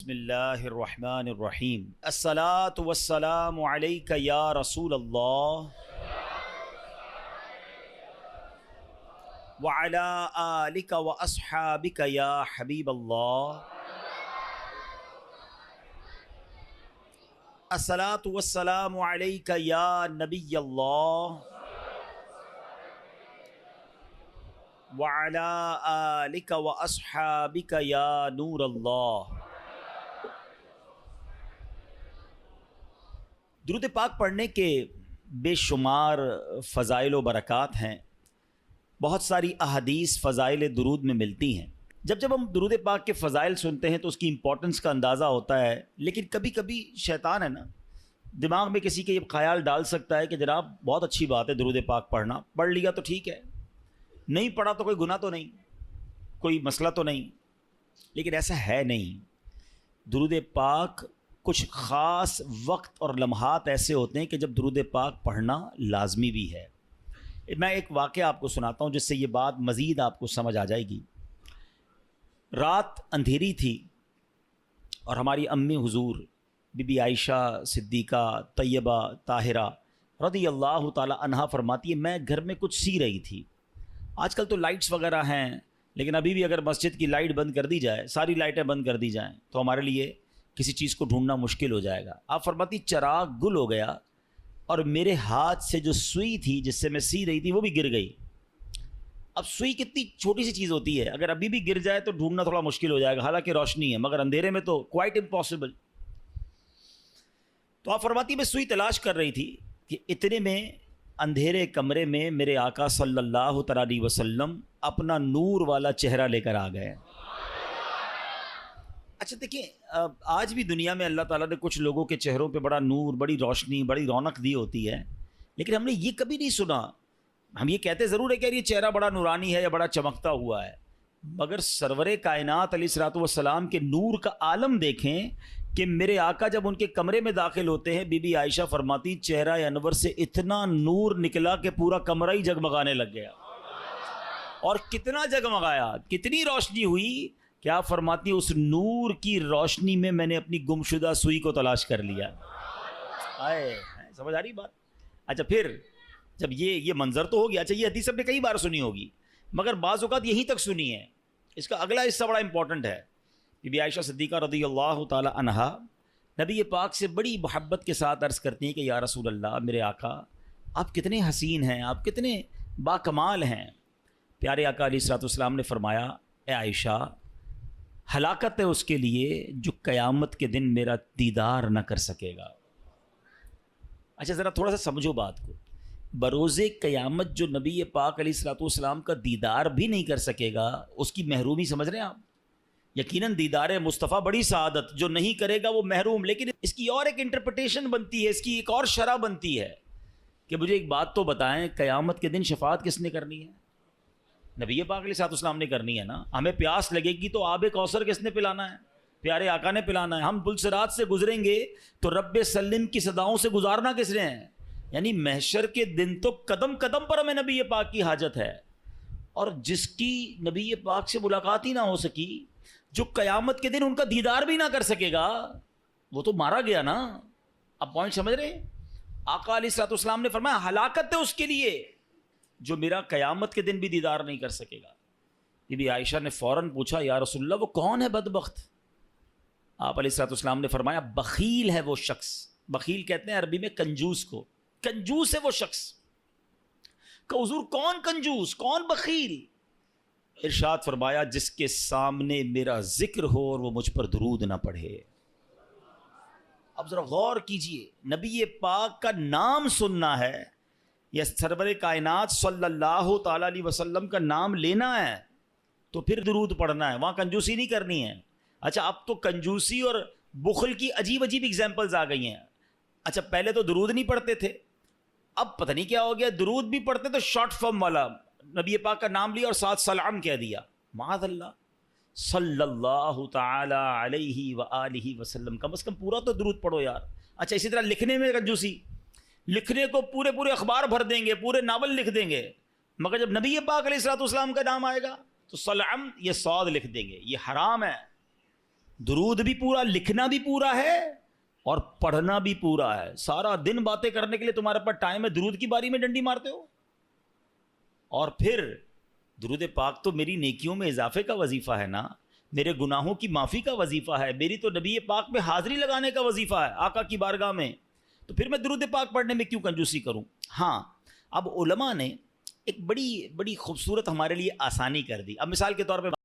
بسم اللہ الرحمن الرحیم الصلاۃ والسلام علیک یا رسول اللہ وعلی آلک واصحابک یا حبیب اللہ الصلاۃ والسلام علیک یا نبی اللہ وعلی آلک واصحابک یا نور اللہ۔ درود پاک پڑھنے کے بے شمار فضائل و برکات ہیں، بہت ساری احادیث فضائل درود میں ملتی ہیں۔ جب ہم درود پاک کے فضائل سنتے ہیں تو اس کی امپورٹنس کا اندازہ ہوتا ہے، لیکن کبھی کبھی شیطان ہے نا، دماغ میں کسی کے یہ خیال ڈال سکتا ہے کہ جناب بہت اچھی بات ہے درود پاک پڑھنا، پڑھ لیا تو ٹھیک ہے، نہیں پڑھا تو کوئی گناہ تو نہیں، کوئی مسئلہ تو نہیں۔ لیکن ایسا ہے نہیں۔ درود پاک کچھ خاص وقت اور لمحات ایسے ہوتے ہیں کہ جب درود پاک پڑھنا لازمی بھی ہے۔ میں ایک واقعہ آپ کو سناتا ہوں جس سے یہ بات مزید آپ کو سمجھ آ جائے گی۔ رات اندھیری تھی اور ہماری امی حضور بی بی عائشہ صدیقہ طیبہ طاہرہ رضی اللہ تعالی عنہا فرماتی ہے، میں گھر میں کچھ سی رہی تھی۔ آج کل تو لائٹس وغیرہ ہیں، لیکن ابھی بھی اگر مسجد کی لائٹ بند کر دی جائے، ساری لائٹیں بند کر دی جائیں تو ہمارے لیے کسی چیز کو ڈھونڈنا مشکل ہو جائے گا۔ آپ فرماتی چراغ گل ہو گیا اور میرے ہاتھ سے جو سوئی تھی جس سے میں سی رہی تھی وہ بھی گر گئی۔ اب سوئی کتنی چھوٹی سی چیز ہوتی ہے، اگر ابھی بھی گر جائے تو ڈھونڈنا تھوڑا مشکل ہو جائے گا، حالانکہ روشنی ہے، مگر اندھیرے میں تو کوائٹ امپاسبل۔ تو آپ فرماتی میں سوئی تلاش کر رہی تھی کہ اتنے میں اندھیرے کمرے میں میرے آقا صلی اللہ تعالیٰ علیہ وسلم اپنا نور والا چہرہ لے کر آ گئے۔ اچھا دیکھیں، آج بھی دنیا میں اللہ تعالیٰ نے کچھ لوگوں کے چہروں پہ بڑا نور، بڑی روشنی، بڑی رونق دی ہوتی ہے، لیکن ہم نے یہ کبھی نہیں سنا۔ ہم یہ کہتے ضرور ہے کہ یہ چہرہ بڑا نورانی ہے یا بڑا چمکتا ہوا ہے، مگر سرور کائنات علیہ الصلوۃ والسلام کے نور کا عالم دیکھیں کہ میرے آقا جب ان کے کمرے میں داخل ہوتے ہیں، بی بی عائشہ فرماتی چہرہ انور سے اتنا نور نکلا کہ پورا کمرہ ہی جگمگانے لگ گیا۔ اور کتنا جگمگایا، کتنی روشنی ہوئی، کیا فرماتی اس نور کی روشنی میں نے اپنی گمشدہ سوئی کو تلاش کر لیا۔ آئے سمجھ آ رہی بات؟ اچھا پھر جب یہ منظر تو ہو گیا، اچھا یہ حدیث ہم نے کئی بار سنی ہوگی، مگر بعض اوقات یہیں تک سنی ہے۔ اس کا اگلا حصہ بڑا امپورٹنٹ ہے۔ بی بی عائشہ صدیقہ رضی اللہ تعالی عنہا نبی پاک سے بڑی محبت کے ساتھ عرض کرتی ہیں کہ یا رسول اللہ، میرے آقا آپ کتنے حسین ہیں، آپ کتنے باکمال ہیں۔ پیارے آقا علیہ الصلوۃ والسلام نے فرمایا، اے عائشہ، ہلاکت ہے اس کے لیے جو قیامت کے دن میرا دیدار نہ کر سکے گا۔ اچھا ذرا تھوڑا سا سمجھو بات کو، بروز قیامت جو نبی پاک علیہ الصلوۃ والسلام کا دیدار بھی نہیں کر سکے گا، اس کی محرومی سمجھ رہے ہیں آپ؟ یقیناً دیدار مصطفیٰ بڑی سعادت، جو نہیں کرے گا وہ محروم، لیکن اس کی اور ایک انٹرپریٹیشن بنتی ہے، اس کی ایک اور شرح بنتی ہے کہ مجھے ایک بات تو بتائیں، قیامت کے دن شفاعت کس نے کرنی ہے؟ نبی پاک علیہ السلام نے کرنی ہے نا۔ ہمیں پیاس لگے گی تو آب کوثر کس نے پلانا ہے؟ پیارے آقا نے پلانا ہے۔ ہم پلسرات سے گزریں گے تو رب سلم کی صداؤں سے گزارنا کس نے ہے؟ یعنی محشر کے دن تو قدم قدم پر ہمیں نبی پاک کی حاجت ہے، اور جس کی نبی پاک سے ملاقات ہی نہ ہو سکی، جو قیامت کے دن ان کا دیدار بھی نہ کر سکے گا، وہ تو مارا گیا نا۔ اب پوائنٹ سمجھ رہے ہیں؟ آقا علیہ الصلوۃ والسلام نے فرمایا ہلاکت ہے اس کے لیے جو میرا قیامت کے دن بھی دیدار نہیں کر سکے گا۔ بی بی عائشہ نے فوراً پوچھا، یا رسول اللہ وہ کون ہے بدبخت؟ آپ علیہ الصلوۃ والسلام نے فرمایا بخیل ہے وہ شخص۔ بخیل کہتے ہیں عربی میں کنجوس کو، کنجوس ہے وہ شخص۔ کہ حضور کون کنجوس، کون بخیل؟ ارشاد فرمایا جس کے سامنے میرا ذکر ہو اور وہ مجھ پر درود نہ پڑھے۔ اب ذرا غور کیجئے، نبی پاک کا نام سننا ہے یا سرور کائنات صلی اللہ تعالیٰ علیہ وسلم کا نام لینا ہے تو پھر درود پڑھنا ہے، وہاں کنجوسی نہیں کرنی ہے۔ اچھا اب تو کنجوسی اور بخل کی عجیب عجیب اگزامپلز آ گئی ہیں۔ اچھا پہلے تو درود نہیں پڑھتے تھے، اب پتہ نہیں کیا ہو گیا، درود بھی پڑھتے تو شارٹ فارم والا، نبی پاک کا نام لیا اور ساتھ سلام کہہ دیا۔ معاذ اللہ، صلی اللہ تعالی علیہ وآلہ وسلم، کم از کم پورا تو درود پڑھو یار۔ اچھا اسی طرح لکھنے میں کنجوسی، لکھنے کو پورے اخبار بھر دیں گے، پورے ناول لکھ دیں گے، مگر جب نبی پاک علیہ الصلوۃ والسلام کا نام آئے گا تو سلام یہ صاد لکھ دیں گے، یہ حرام ہے۔ درود بھی پورا، لکھنا بھی پورا ہے اور پڑھنا بھی پورا ہے. سارا دن باتیں کرنے کے لیے تمہارے پاس ٹائم ہے، درود کی باری میں ڈنڈی مارتے ہو. اور پھر درود پاک تو میری نیکیوں میں اضافے کا وظیفہ ہے نا، میرے گناہوں کی معافی کا وظیفہ ہے، میری تو نبی پاک میں حاضری لگانے کا وظیفہ ہے آقا کی بارگاہ میں. تو پھر میں درود پاک پڑھنے میں کیوں کنجوسی کروں؟ ہاں، اب علماء نے ایک بڑی خوبصورت ہمارے لیے آسانی کر دی. اب مثال کے طور پہ